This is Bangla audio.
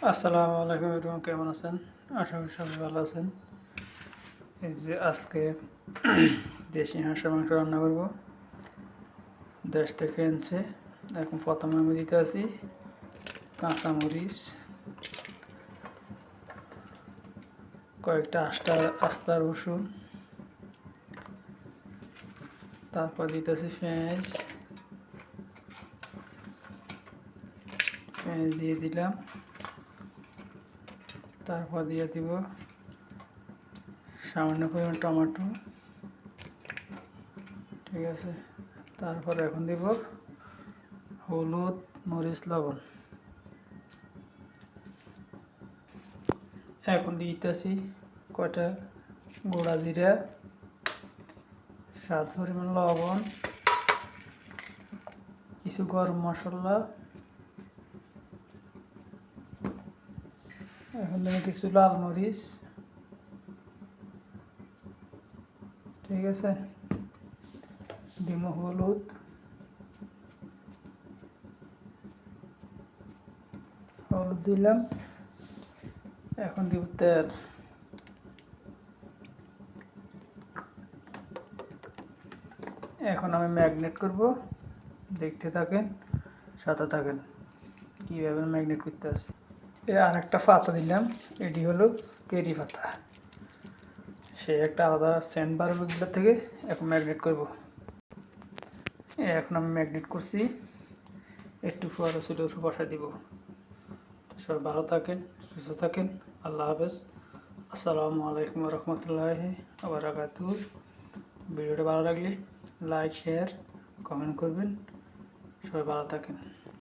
আসসালামু আলাইকুম everyone, কেমন আছেন? আশা করি সবাই ভালো আছেন। এই যে আজকে দেশি হাঁসের মাংস রান্না করব, দেশ থেকে এনেছে। এখন প্রথমে আমি দিতে আছি কাঁচামরিচ, কয়েকটা আস্তা রসুন, তারপর দিতেছি পেঁয়াজ দিয়ে দিলাম। তারপর দিয়ে দিব সামান্য পরিমাণ টমেটো, ঠিক আছে। তারপর এখন দিব হলুদ, মরিচ, লবণ। এখন দিতেছি কয়টা গোড়া জিরা, স্বাদ পরিমাণ লবণ, কিছু গরম মশলা, এখন দেবো কিছু লাল মরিচ, ঠিক আছে। দিব হলুদ, দিলাম। এখন দিব তেল। এখন আমি ম্যাগনেট করব, দেখতে থাকেন, সাথে থাকেন কীভাবে ম্যাগনেট করতে আছে। আর একটা পাতা দিলাম, এটি হলো কেরি পাতা। সে একটা আলাদা সেন্ট বাড়বে এগুলোর থেকে। এখন ম্যাগনেট করব। এখন আমি ম্যাগনেট করছি, একটু পরে চুলের উপর বসাই দিব। সবাই ভালো থাকেন, সুস্থ থাকেন। আল্লাহ হাফেজ। আসসালামু আলাইকুম রহমতুল্লাহি ওয়া বারাকাতুহু। ভিডিওটা ভালো লাগলে লাইক, শেয়ার, কমেন্ট করবেন। সবাই ভালো থাকেন।